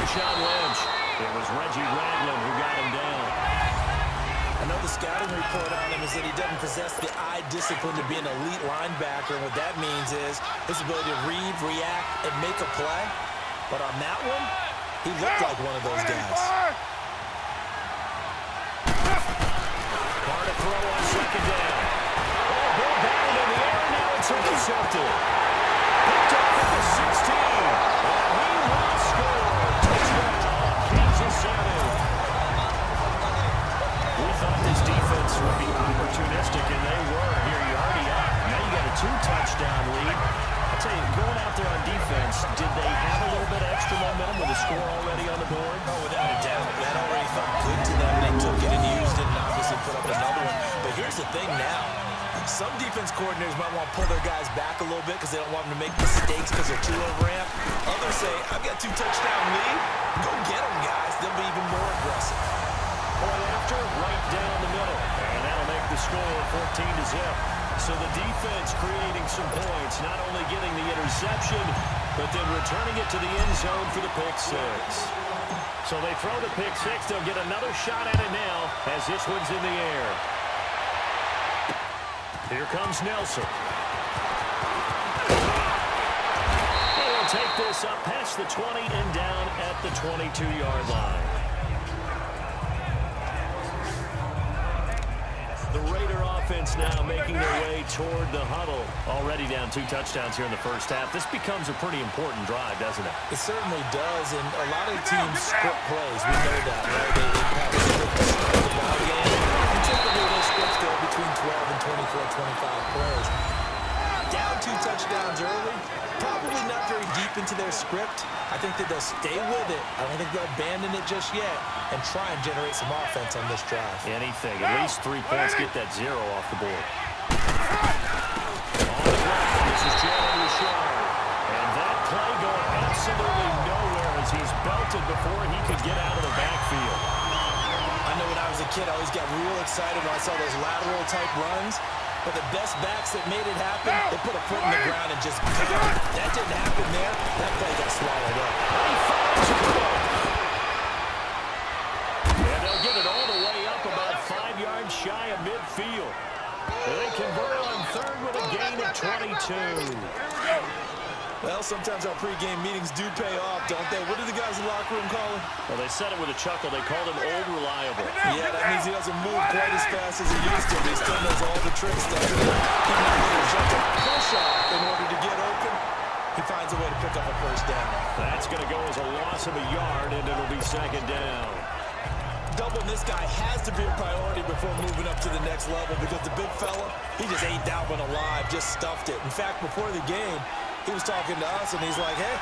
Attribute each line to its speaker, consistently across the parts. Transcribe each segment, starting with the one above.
Speaker 1: Marshawn Lynch. It was Reggie Ragland who got him down.
Speaker 2: I know the scouting report on him is that he doesn't possess the eye discipline to be an elite linebacker. And what that means is his ability to read, react, and make a play. But on that one, he looked like one of those guys.
Speaker 1: Hard to throw on second down. Oh, ball batted in the air, now it's intercepted. Picked up at the 16. And he will score. Touchdown, Kansas City. We thought this defense would be opportunistic, and they were. Here, you're already up. Now you got a 2-touchdown lead. I'll tell you, going out there on defense, did they have a little bit of extra momentum with the score already on the board?
Speaker 2: Oh, without a doubt. That already felt good to them. They took it and used it and obviously put up another one. But here's the thing now. Some defense coordinators might want to pull their guys back a little bit because they don't want them to make mistakes because they're too over-ramped. Others say, I've got 2-touchdown lead. Go get them, guys. They'll be even more aggressive.
Speaker 1: Point after, right down the middle. And that'll make the score 14-0. So the defense creating some points, not only getting the interception, but then returning it to the end zone for the pick six. So they throw the pick six. They'll get another shot at it now as this one's in the air. Here comes Nelson. They'll take this up past the 20 and down at the 22-yard line. The Raider offense now making their way toward the huddle. Already down 2 touchdowns here in the first half. This becomes a pretty important drive, doesn't it?
Speaker 2: It certainly does, and a lot of teams script plays. We know that, right? They have a script to start the ball game. And typically those scripts go between 12 and 24, 25 plays. Down 2 touchdowns early, probably not very deep into their script. I think that they'll stay with it. I don't think they'll abandon it just yet and try and generate some offense on this drive.
Speaker 1: Anything. At least 3 points. Get that 0 off the board. On the ground, this is Jalen Richard. And that play going absolutely nowhere as he's belted before he could get out of the backfield.
Speaker 2: I know when I was a kid, I always got real excited when I saw those lateral type runs. But the best backs that made it happen, they put a foot in the ground and just got it. That didn't happen there. That play got swallowed up.
Speaker 1: And they'll get it all the way up about 5 yards shy of midfield. They convert on third with a gain of 22.
Speaker 2: Well, sometimes our pregame meetings do pay off, don't they? What do the guys in the locker room call him?
Speaker 1: Well, they said it with a chuckle. They called him Old Reliable.
Speaker 2: Yeah, that means he doesn't move quite as fast as he used to. But he still knows all the tricks, doesn't he? Even if he jumps a push-off in order to get open, he finds a way to pick up a first down.
Speaker 1: That's going to go as a loss of a yard, and it'll be second down.
Speaker 2: Doubling this guy has to be a priority before moving up to the next level because the big fella, he just ate that one alive, just stuffed it. In fact, before the game, he was talking to us, and he's like, hey,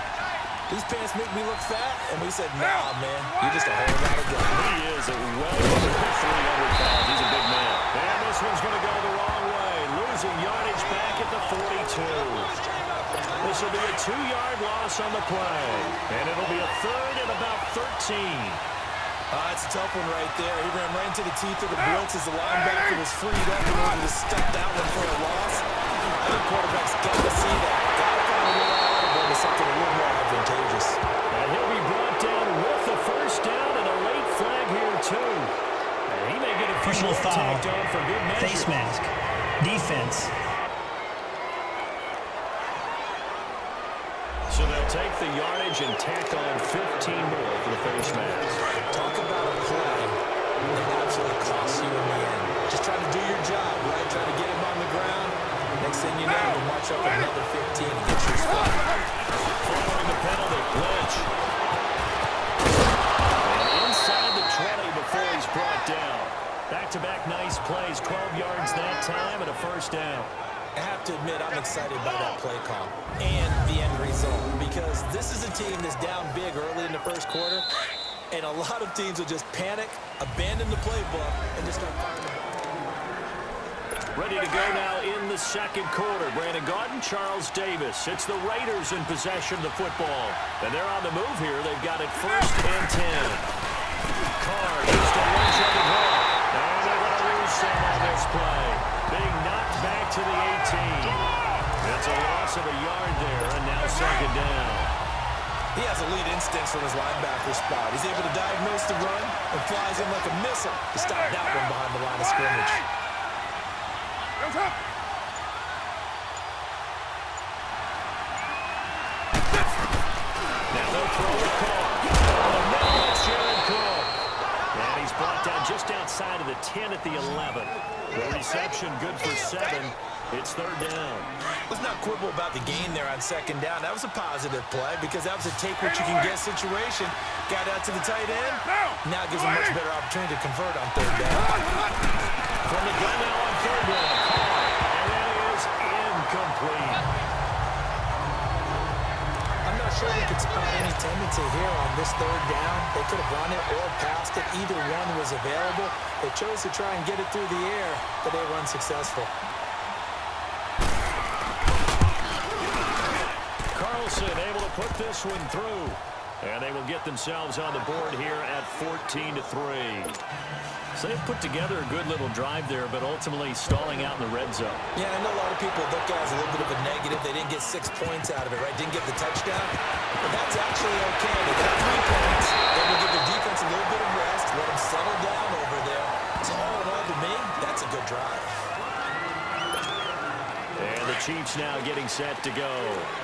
Speaker 2: these pants make me look fat. And we said, nah, man, you're just a whole lot of guy.
Speaker 1: He is well over 300 pounds. He's a big man. And this one's going to go the wrong way. Losing yardage back at the 42. This will be a 2-yard loss on the play. And it'll be a third and about 13.
Speaker 2: It's a tough one right there. He ran right into the teeth of the blitz as the linebacker was freed up in order to stuff that one for a loss. I think quarterback's got to see that. Got to find a way out of it to something a little more advantageous.
Speaker 1: And he'll be brought down with the first down and a late flag here, too. And he may get a few more tacked on for good measure.
Speaker 3: Face mask. Defense.
Speaker 1: So they'll take the yardage and tack on 15 more for the face mask.
Speaker 2: Talk about a play that absolutely costs you in the end. Just trying to do your job, right? Trying to get him on the ground. Next thing you know, you march up another 15 and get your spot.
Speaker 1: Following the penalty, Lynch. And inside the 20 before he's brought down. Back-to-back nice plays, 12 yards that time and a first down.
Speaker 2: I have to admit, I'm excited by that play call and the end result because this is a team that's down big early in the first quarter, and a lot of teams will just panic, abandon the playbook, and just start firing the ball.
Speaker 1: Ready to go now in the second quarter. Brandon Garden, Charles Davis. It's the Raiders in possession of the football. And they're on the move here. They've got it 1st and 10. Carr used to launch on the ball. And they're going to lose some on this play. Being knocked back to the 18. It's a loss of a yard there, and now second down.
Speaker 2: He has elite instincts from his linebacker flies in like a missile to stop that one behind the line of scrimmage.
Speaker 1: Now they'll throw the call. Oh, no, it's Jared Cook. And he's brought down just outside of the 10 at the 11. The reception good for 7. It's third down.
Speaker 2: Let's not quibble about the gain there on second down. That was a positive play because that was a take-what-you-can-get situation. Got out to the tight end. Now it gives him a much better opportunity to convert on third down.
Speaker 1: From the gun now on third down. And that is incomplete.
Speaker 2: I'm not sure we could spot any tendency here on this third down. They could have run it or passed it. Either one was available. They chose to try and get it through the air, but they were unsuccessful.
Speaker 1: Carlson able to put this one through. And they will get themselves on the board here at 14-3. So they've put together a good little drive there, but ultimately stalling out in the red zone.
Speaker 2: Yeah, I know a lot of people look at it as a little bit of a negative. They didn't get 6 points out of it, right? Didn't get the touchdown. But that's actually okay. They got 3 points. They will give their defense a little bit of rest, let them settle down over there. So all in all, to me, that's a good drive.
Speaker 1: And the Chiefs now getting set to go.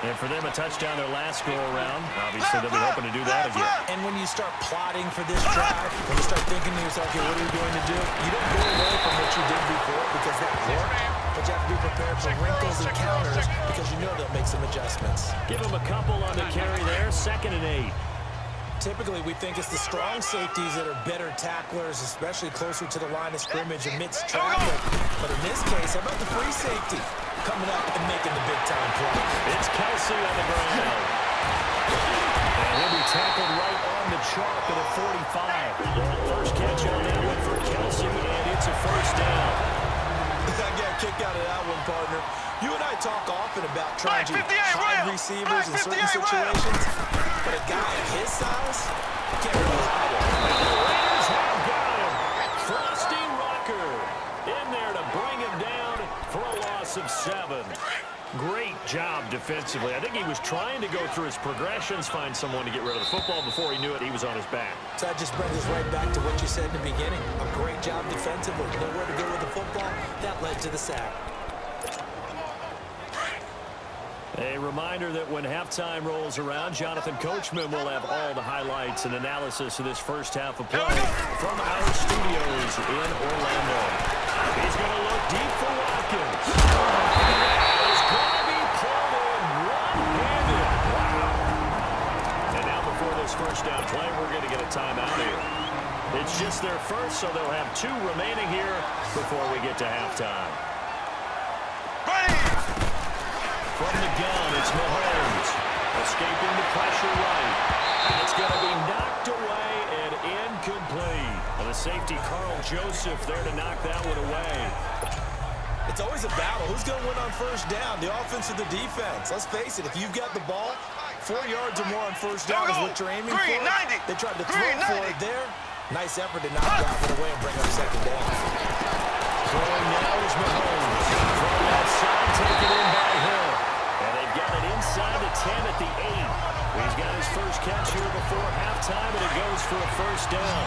Speaker 1: And for them, a touchdown their last go-around. Obviously, they'll be hoping to do that again.
Speaker 2: And when you start plotting for this drive, when you start thinking to yourself, okay, what are we going to do? You don't go away from what you did before because that worked. But you have to be prepared for wrinkles and counters because you know they'll make some adjustments.
Speaker 1: Give them a couple on the carry there. 2nd and 8.
Speaker 2: Typically, we think it's the strong safeties that are better tacklers, especially closer to the line of scrimmage amidst traffic. But in this case, how about the free safety coming up and making the big-time play?
Speaker 1: It's Kelsey on the ground. And he'll be tackled right on the chalk at a 45. First catch on that one for Kelsey, and it's a first down.
Speaker 2: I got a kick out of that one, partner. You and I talk often about trying to hide receivers in certain situations. But a guy of his size can't really hide it.
Speaker 1: The Raiders have got him. Frosty Rucker in there to bring him down for a loss of 7. Great job defensively. I think he was trying to go through his progressions, find someone to get rid of the football. Before he knew it, he was on his back.
Speaker 2: So that just brings us right back to what you said in the beginning. A great job defensively. Nowhere to go with the football. That led to the sack.
Speaker 1: A reminder that when halftime rolls around, Jonathan Coachman will have all the highlights and analysis of this first half of play from our studios in Orlando. He's going to look deep for Watkins. He's going to be pulled in one-handed. Wow. And now before this first down play, we're going to get a timeout here. It's just their first, so they'll have 2 remaining here before we get to halftime. From the gun, it's Mahomes. Escaping the pressure right. And it's going to be knocked away and incomplete. And the safety, Carl Joseph, there to knock that one away.
Speaker 2: It's always a battle. Who's going to win on first down, the offense or the defense? Let's face it, if you've got the ball, 4 yards or more on first down is what you're aiming for. They tried to throw for it there. Nice effort to knock that one away and bring up second down.
Speaker 1: Throwing now is Mahomes. From that side, taken in by Hill. And they've got it inside the 10 at the 8. He's got his first catch here before halftime, and it goes for a first down.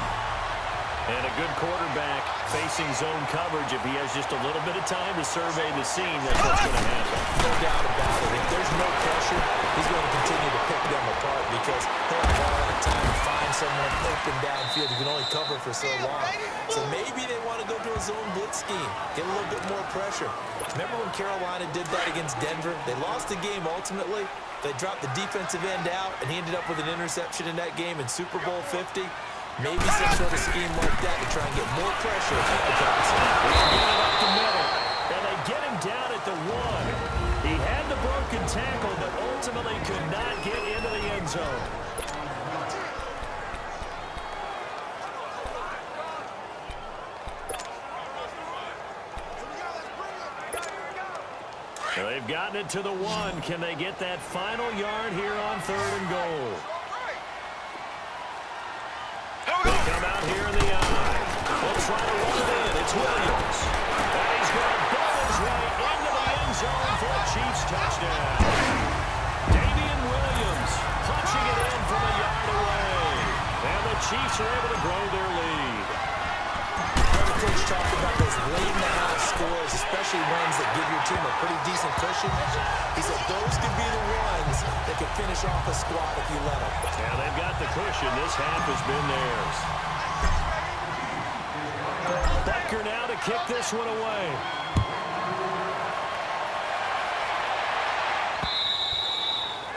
Speaker 1: And a good quarterback facing zone coverage. If he has just a little bit of time to survey the scene, that's what's going to happen.
Speaker 2: No doubt about it. If there's no pressure, he's going to continue to pick them apart because he'll have all that time to find someone open downfield. He can only cover for so long. So maybe they want to go to a zone blitz scheme, get a little bit more pressure. Remember when Carolina did that against Denver? They lost the game ultimately. They dropped the defensive end out, and he ended up with an interception in that game in Super Bowl 50. Maybe some sort of scheme like that to try and get more pressure at the passer.
Speaker 1: Get it up the middle, and they get him down at the 1. He had the broken tackle, but ultimately could not get into the end zone. They've gotten it to the 1. Can they get that final yard here on 3rd and goal? They come out here in the eye. They'll try to run it in. It's Williams. And he's going to ball his way into the end zone for a Chiefs touchdown. Damian Williams punching it in from a yard away. And the the Chiefs are able to grow their lead.
Speaker 2: The coach talked about those late-in-the-half scores, especially ones that give your team a pretty decent cushion. He said those could be the ones that could finish off a squad if you let them.
Speaker 1: Yeah, they've got the cushion. This half has been theirs. Butker now to kick this one away.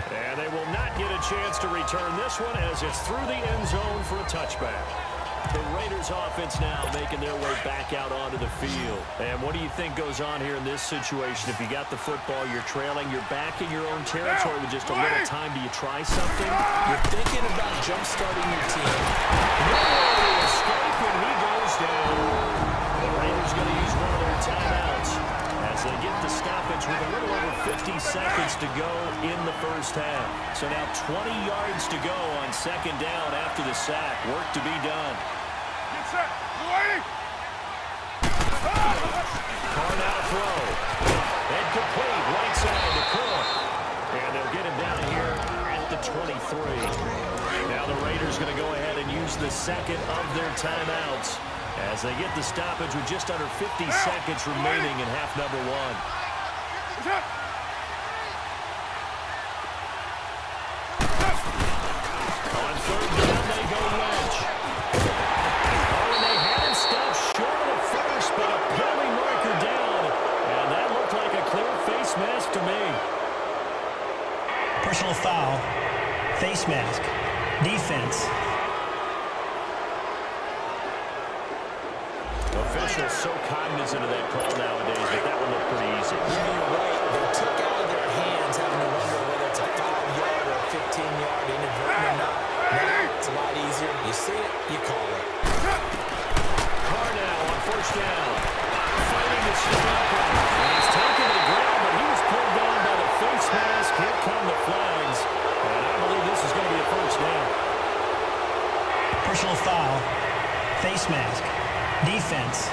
Speaker 1: And they will not get a chance to return this one as it's through the end zone for a touchback. The Raiders offense now making their way back out onto the field. And what do you think goes on here in this situation? If you got the football, you're trailing, you're back in your own territory with just a little time. Do you try something?
Speaker 2: You're thinking about jump-starting your team.
Speaker 1: Escape, and he goes down. The Raiders going to use one of their timeouts as they get the stoppage with a little over 50 seconds to go in the first half. So now 20 yards to go on second down after the sack. Work to be done. Carr now throw. And complete. Right side to Cook. And they'll get him down here at the 23. Now the Raiders going to go ahead and use the second of their timeouts as they get the stoppage with just under 50 seconds remaining in half number one. On third down, they go Lynch. Oh, and they had him stopped short of the first, but a penalty marker down. And that looked like a clear face mask to me.
Speaker 3: Personal foul. Face mask. Defense.
Speaker 1: Officials so cognizant of that call nowadays, but that one looked pretty easy.
Speaker 2: You're right. They took out of their hands, having to wonder whether it's a 5-yard or a 15-yard, inadvertent or not. Now it's a lot easier. You see it, you call it.
Speaker 1: Carr now on first down. Fighting to stay up. And he's taken to the ground, but he was pulled down by the face mask. Here come the flags. And I believe this is going to be a first down.
Speaker 3: Personal foul. Face mask. Defense.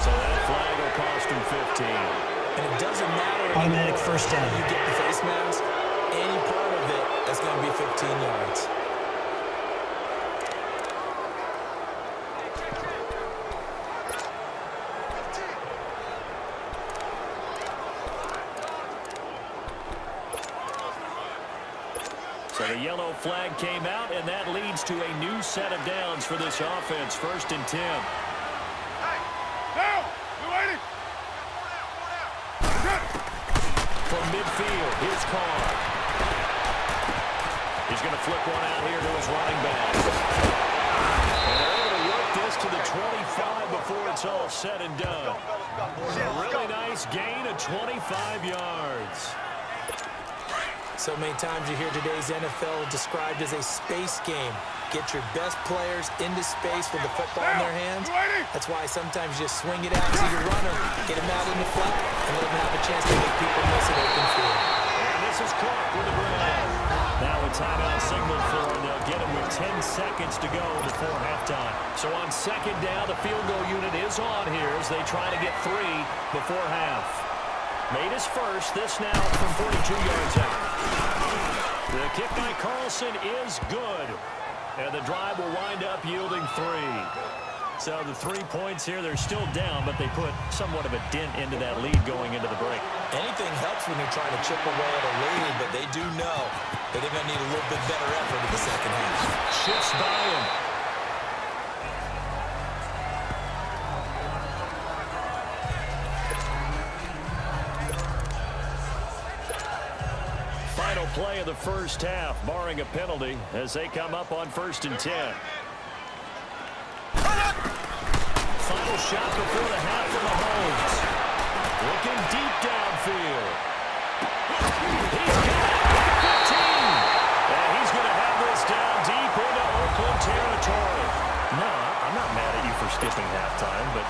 Speaker 1: So that flag will cost him 15.
Speaker 2: And it doesn't matter
Speaker 3: Automatic first down.
Speaker 2: you get the face mask, any part of it, that's going to be 15 yards.
Speaker 1: So the yellow flag came out, and that leads to a new set of downs for this offense. First and 10. From midfield, here's Carr. He's going to flip one out here to his running back. And they're able to work this to the 25 before it's all said and done. A really nice gain of 25 yards.
Speaker 2: So many times you hear today's NFL described as a space game. Get your best players into space with the football in their hands. That's why sometimes you just swing it out to your runner, get him out in the flat, and let him have a chance to make people miss an open field.
Speaker 1: And this is Clark with the grab. Now a timeout signal for him. They'll get him with 10 seconds to go before halftime. So on second down, the field goal unit is on here as they try to get 3 before half. Made his first. This now from 42 yards out. The kick by Carlson is good. And the drive will wind up yielding 3. So the 3 points here, they're still down, but they put somewhat of a dent into that lead going into the break.
Speaker 2: Anything helps when you're trying to chip away at a lead, but they do know that they're going to need a little bit better effort in the second half.
Speaker 1: Shifts by him. Final play of the first half, barring a penalty, as they come up on first and 10. Final shot before the half for Mahomes. Looking deep downfield. He's got it at the 15. And he's going to have this down deep into Oakland territory. No, I'm not mad at you for skipping halftime, but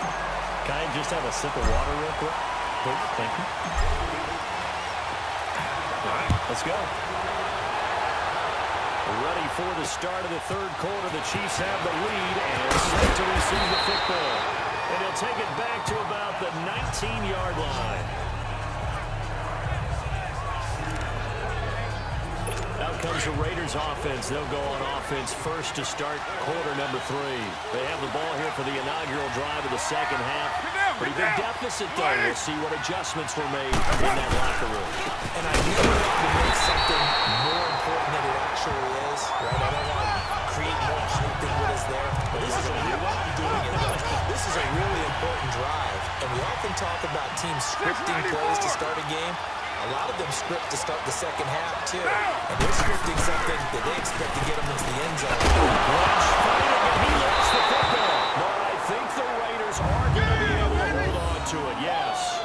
Speaker 1: can I just have a sip of water real quick? Please, thank you. All right, let's go. Ready for the start of the third quarter. The Chiefs have the lead and set to receive the football. And he'll take it back to about the 19-yard line. Now here comes the Raiders offense. They'll go on offense first to start quarter number 3. They have the ball here for the inaugural drive of the second half. Pretty big deficit, though. We'll see what adjustments were made in that locker room.
Speaker 2: And I never want to make something more important than it actually is, right? I don't want to create more hype than what is there. But this is a really important drive. And we often talk about teams scripting plays to start a game. A lot of them script to start the second half, too. And they're scripting something that they expect to get them into the end zone.
Speaker 1: Rush fighting, and he lost the football. But I think the Raiders are going to be able to hold on to it, yes.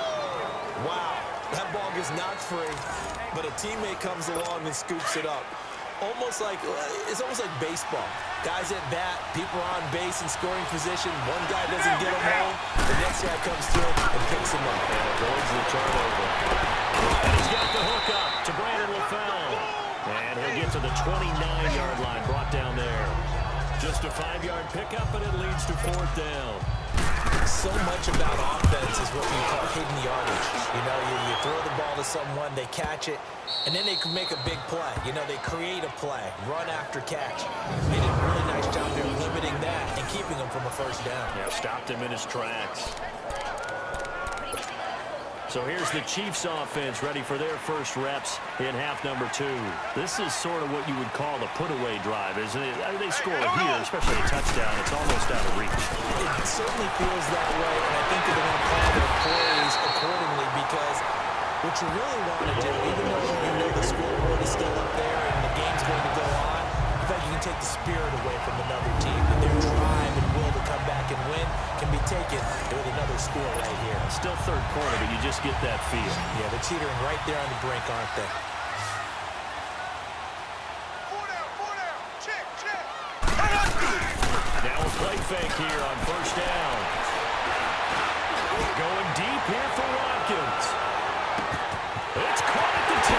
Speaker 2: Wow, that ball gets knocked free, but a teammate comes along and scoops it up. It's almost like baseball. Guys at bat, people are on base in scoring position. One guy doesn't get him home. The next guy comes through and picks him up.
Speaker 1: And avoids the turnover. And he's got the hook up to Brandon LaFell. And he'll get to the 29-yard line, brought down there. Just a 5-yard pickup, and it leads to 4th down.
Speaker 2: So much about offense is what we call hidden yardage. You know, you throw the ball to someone, they catch it, and then they can make a big play. You know, they create a play, run after catch. They did a really nice job there limiting that and keeping him from a first down.
Speaker 1: Yeah, stopped him in his tracks. So here's the Chiefs offense ready for their first reps in half number 2. This is sort of what you would call the put-away drive, isn't it? I mean, they score here, especially a touchdown. It's almost out of reach.
Speaker 2: It certainly feels that way, and I think they're going to plan their plays accordingly because what you really want to do, even though you know the scoreboard is still up there and the game's going to go on, in fact, you can take the spirit away from another team. And their drive and will to come back and win can be taken with another score right here.
Speaker 1: Still third quarter, but you just get that feel.
Speaker 2: Yeah, they're teetering right there on the brink, aren't they?
Speaker 1: Now a play fake here on first down. Going deep here for Watkins. It's caught at the 10.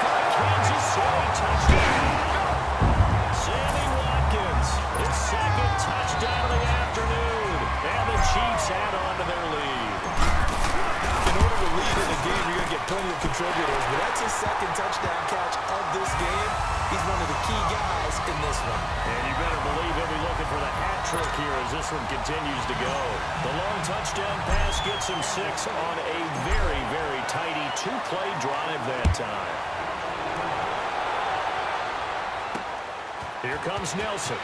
Speaker 1: For a Kansas City touchdown. Sammy Watkins, his second touchdown of the afternoon. And the Chiefs add on to their lead.
Speaker 2: In order to lead in the game, you're going to get plenty of contributors, but that's his second touchdown catch of this game. He's one of the key guys in this one.
Speaker 1: And you better believe he'll be looking for the hat trick here as this one continues to go. The long touchdown pass gets him 6 on a very, very tidy 2-play drive that time. Here comes Nelson.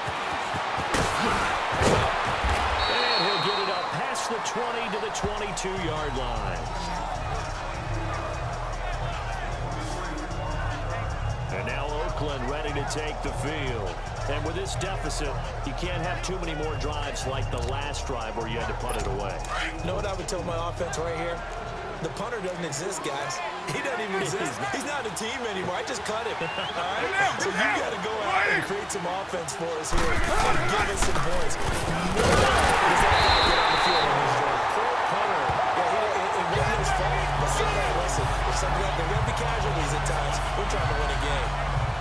Speaker 1: And he'll get it up past the 20 to the 22-yard line. And now Oakland ready to take the field. And with this deficit, you can't have too many more drives like the last drive where you had to punt it away.
Speaker 2: You know what I would tell my offense right here? The punter doesn't exist, guys. He doesn't even exist. He's not a team anymore. I just cut him. All right? So you got to go out and create some offense for us here and give us some points. Does that guy get on the field on his drive? Poor punter. Yeah, it wasn't his fault. But listen, if something like there will be casualties at times. We're trying to win a game.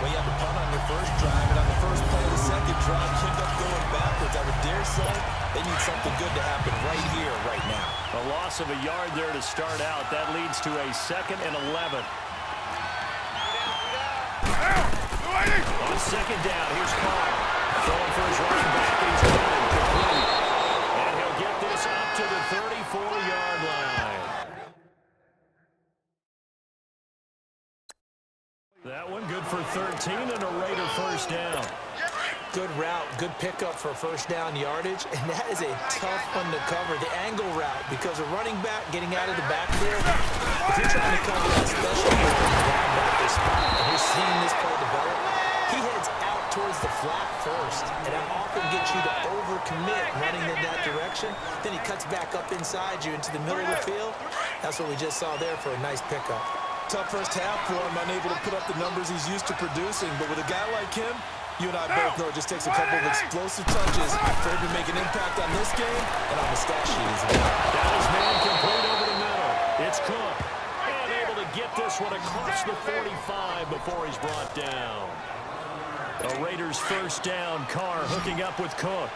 Speaker 2: When you have the punt on your first drive and on the first play of the second drive, you end up going backwards. I would dare say they need something good to happen right here, right now.
Speaker 1: A loss of a yard there to start out. That leads to a 2nd and 11. On second down, here's Carr. Throwing for his running back, and he's got it complete. And he'll get this up to the 34-yard line. That one good for 13 and a Raider first down.
Speaker 2: Good route, good pickup for first down yardage, and that is a tough one to cover. The angle route, because a running back getting out of the backfield, if you're trying to cover that special linebacker spot, and you're seeing this play develop, he heads out towards the flat first, and that often gets you to overcommit running in that direction. Then he cuts back up inside you into the middle of the field. That's what we just saw there for a nice pickup.
Speaker 4: Tough first half for him, unable to put up the numbers he's used to producing. But with a guy like him, you and I both know it just takes a couple of explosive touches for him to make an impact on this game and on the stat sheet as well.
Speaker 1: That is man complete over the middle. It's Cook. And able to get this one across the 45 before he's brought down. The Raiders first down. Carr hooking up with Cook.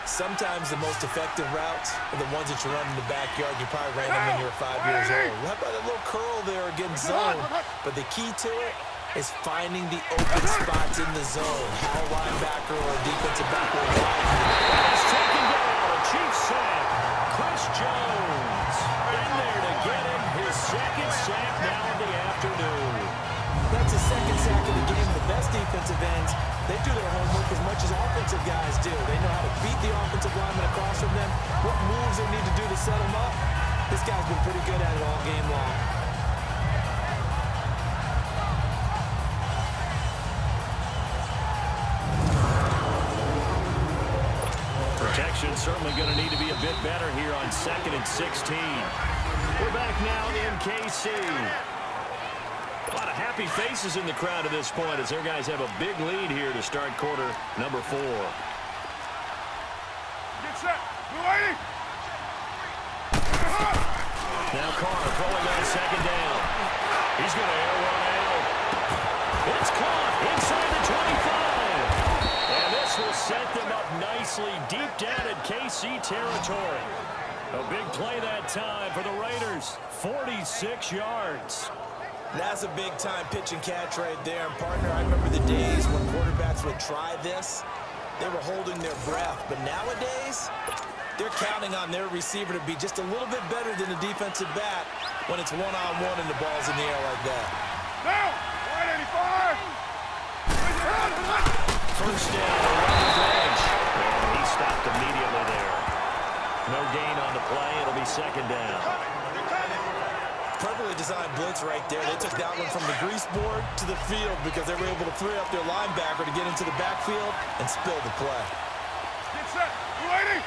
Speaker 4: Sometimes the most effective routes are the ones that you run in the backyard. You probably ran them when you were 5 years old. How about a little curl there against zone? But the key to it is finding the open spots in the zone. How a linebacker or a defensive back will line.
Speaker 1: It's taken down. A Chiefs sack. Chris Jones in there to get him. His second sack now in the afternoon.
Speaker 4: That's his second sack of the game. The best defensive ends, they do their homework as much as offensive guys do. They know how to beat the offensive lineman across from them, what moves they need to do to set them up. This guy's been pretty good at it all game long.
Speaker 1: Protection's certainly going to need to be a bit better here on 2nd and 16. We're back now in KC. A lot of happy faces in the crowd at this point as their guys have a big lead here to start quarter number 4.
Speaker 5: Get set. Blue 80.
Speaker 1: Now Carr throwing on 2nd down. He's going to air one out. It's caught inside the 25. And this will set them up nicely deep down in KC territory. A big play that time for the Raiders. 46 yards.
Speaker 4: That's a big-time pitch and catch right there. And, partner, I remember the days when quarterbacks would try this. They were holding their breath. But nowadays, they're counting on their receiver to be just a little bit better than the defensive back when it's one-on-one and the ball's in the air like that.
Speaker 5: Now, 185.
Speaker 1: First down, around the edge. And he stopped immediately there. No gain on the play. It'll be 2nd down.
Speaker 4: Perfectly designed blitz right there. They took that one from the grease board to the field because they were able to free up their linebacker to get into the backfield and spill the play.
Speaker 5: Get set. Blue 80.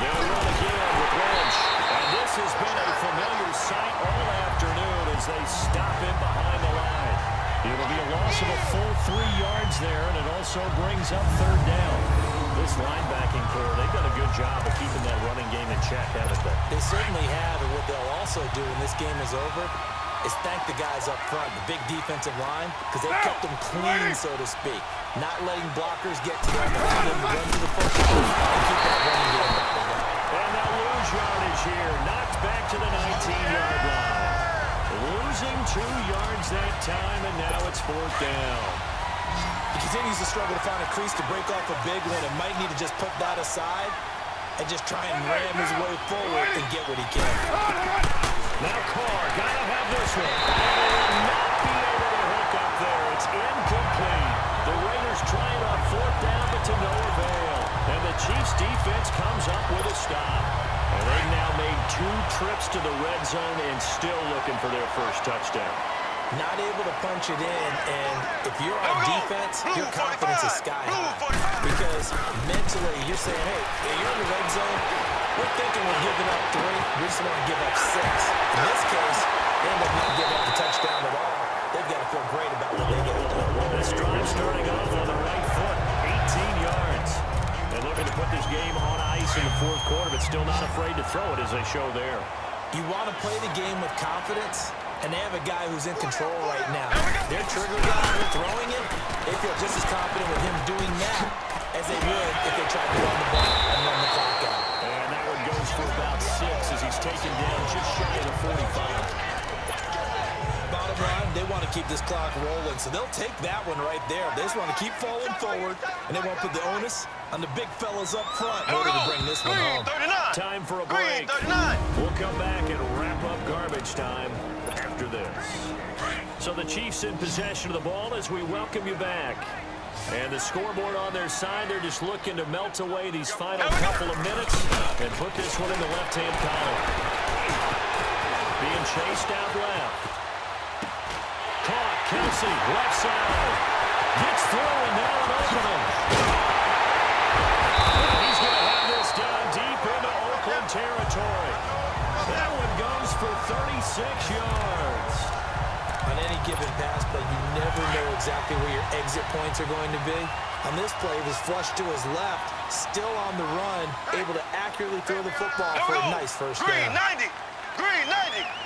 Speaker 1: They'll run again with Lynch. And this has been a familiar sight all afternoon as they stop him behind the line. It'll be a loss of a full 3 yards there, and it also brings up 3rd down. This linebacking core, they've done a good job of keeping that running game in check, haven't they?
Speaker 4: They certainly have, and what they'll also do when this game is over is thank the guys up front, the big defensive line, because they kept them clean, so to speak. Not letting blockers get to them, allowing them to run to the football and keep that running game up.
Speaker 1: And they'll lose yardage here. Knocked back to the 19-yard line. Losing 2 yards that time, and now it's 4th down.
Speaker 4: He continues to struggle to find a crease to break off a big one and might need to just put that aside and just try and ram his way forward and get what he can.
Speaker 1: Now Carr, gotta have this one. And will not be able to hook up there. It's incomplete. The Raiders trying on 4th down, but to no avail. And the Chiefs defense comes up with a stop. And they've now made 2 trips to the red zone and still looking for their first touchdown.
Speaker 4: Not able to punch it in, and if you're on defense, your confidence is sky high. Because mentally, you're saying, hey, you're in the red zone, we're thinking we're giving up 3, we just want to give up 6. In this case, they end up not giving up a touchdown at all. They've got to feel great about what they get to do.
Speaker 1: This drive starting off on the right foot, 18 yards. They're looking to put this game on ice in the 4th quarter, but still not afraid to throw it as they show there.
Speaker 4: You want to play the game with confidence, and they have a guy who's in control right now. Their trigger guy, they're throwing it, they feel just as confident with him doing that as they would if they tried to run the ball and run the clock out.
Speaker 1: And that one goes for about 6 as he's taken down just shy of the 45.
Speaker 4: Bottom line, they want to keep this clock rolling, so they'll take that one right there. They just want to keep falling forward, and they won't put the onus on the big fellas up front in order to bring this one home.
Speaker 1: Time for a break. We'll come back and wrap up garbage time after this. So the Chiefs in possession of the ball as we welcome you back. And the scoreboard on their side, they're just looking to melt away these final couple of minutes and put this one in the left-hand column. Being chased out left. Caught, Kelsey, left side. Gets through, and now an opening. He's going to have this down deep into Oakland territory. That one goes for 36 yards.
Speaker 4: On any given pass play, you never know exactly where your exit points are going to be. On this play, it was flushed to his left, still on the run, able to accurately throw the football for a nice first down.
Speaker 5: Green 90. Green 90.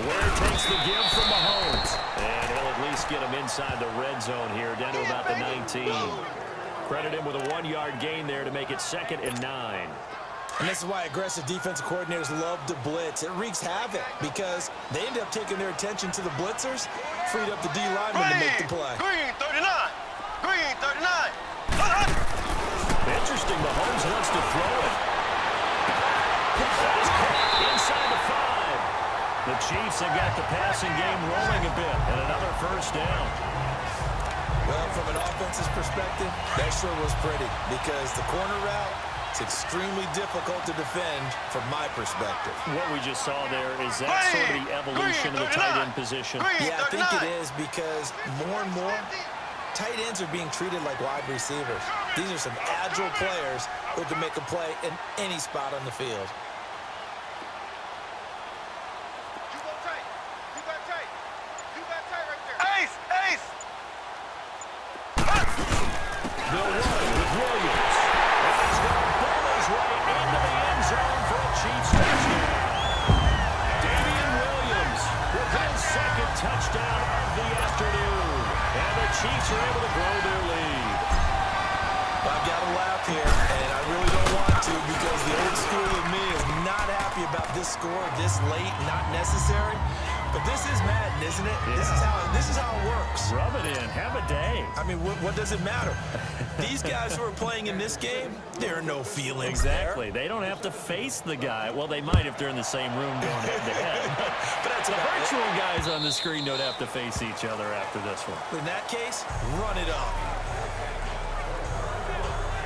Speaker 1: Ware takes the give from Mahomes. And he'll at least get him inside the red zone here, down to about the 19. Credit him with a 1-yard gain there to make it 2nd and 9.
Speaker 4: And this is why aggressive defensive coordinators love to blitz. It wreaks havoc because they end up taking their attention to the blitzers, freed up the D lineman to make the play.
Speaker 5: Green 39. Green 39.
Speaker 1: Interesting, Mahomes wants to throw it. That is caught inside the 5. The Chiefs have got the passing game rolling a bit, and another first down.
Speaker 4: Well, from an offense's perspective, that sure was pretty because the corner route, it's extremely difficult to defend from my perspective.
Speaker 1: What we just saw there, is that sort of the evolution of the tight end position?
Speaker 4: Yeah, I think it is because more and more, tight ends are being treated like wide receivers. These are some agile players who can make a play in any spot on the field.
Speaker 5: You go tight. You got tight. You got tight right there. Ace! Ace!
Speaker 1: They'll run with Williams. And he's going to pull his way into the end zone for a Chiefs touchdown. Damian Williams with his 2nd touchdown of the afternoon. And the Chiefs are able to grow their lead.
Speaker 4: I've got to laugh here, and I really don't want to because the old school of me is not happy about this score this late, not necessary. But this is Madden, isn't it?
Speaker 1: Yeah.
Speaker 4: This is how it works.
Speaker 1: Rub it in. Have a day.
Speaker 4: I mean, what does it matter? These guys who are playing in this game, there are no feelings
Speaker 1: Exactly.
Speaker 4: there.
Speaker 1: They don't have to face the guy. Well, they might if they're in the same room going head-to-head.
Speaker 4: But that's
Speaker 1: The
Speaker 4: about it.
Speaker 1: virtual guys on the screen don't have to face each other after this one.
Speaker 4: In that case, run it up.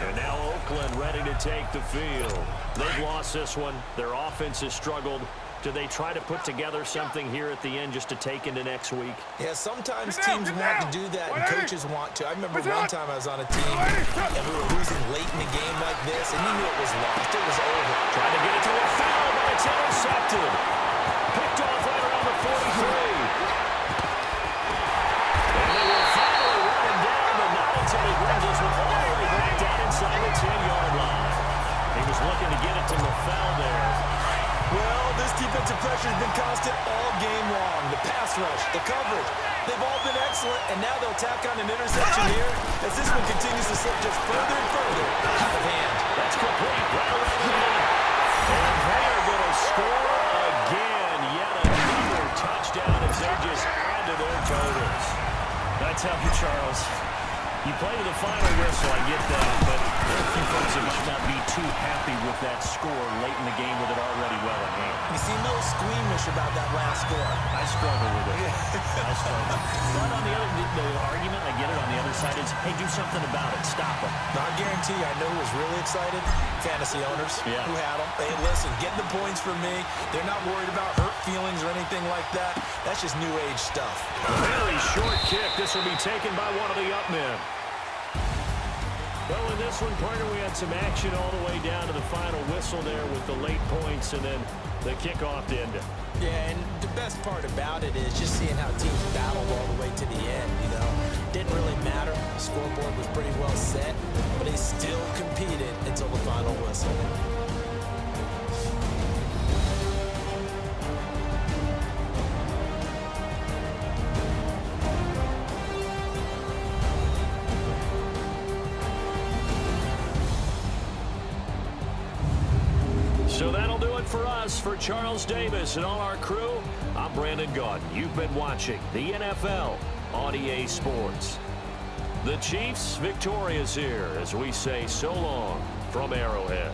Speaker 1: And now Oakland ready to take the field. They've lost this one. Their offense has struggled. Do they try to put together something here at the end just to take into next week?
Speaker 4: Yeah, sometimes teams want to do that and coaches want to. I remember one time I was on a team and we were losing late in the game like this, and you knew it was lost. It was over.
Speaker 1: Trying to get it to a foul, but it's intercepted. Picked off right around the 43. And they will finally run him down, but not until he brings this one all the way back down inside the 10-yard line. He was looking to get it to LaFell there.
Speaker 4: Well, this defensive pressure has been constant all game long. The pass rush, the coverage, they've all been excellent, and now they'll tack on an interception here as this one continues to slip just further and further out of hand.
Speaker 1: That's complete. Right around the middle. And they are going to score again. Yet another touchdown as they just add to their totals. That's how you, Charles. You play to the final whistle, I get that, but there are a few folks that should not be too happy with that score late in the game with it already well at hand.
Speaker 4: You seem a little squeamish about that last score.
Speaker 1: I struggle with it. I struggle. But on the argument, I get it, on the other side is, hey, do something about it. Stop them.
Speaker 4: Now, I guarantee you, I know who was really excited. Fantasy owners
Speaker 1: Yeah.
Speaker 4: who had them. Hey, listen, get the points from me. They're not worried about hurt feelings or anything like that. That's just new age stuff.
Speaker 1: Very short kick. This will be taken by one of the up men. Well, in this one, partner, we had some action all the way down to the final whistle there with the late points and then the kickoff to end it.
Speaker 2: Yeah, and the best part about it is just seeing how teams battled all the way to the end, you know. Didn't really matter. The scoreboard was pretty well set, but they still competed until the final whistle.
Speaker 1: So that'll do it for us. For Charles Davis and all our crew, I'm Brandon Gaudin. You've been watching the NFL on EA Sports. The Chiefs victorious here as we say so long from Arrowhead.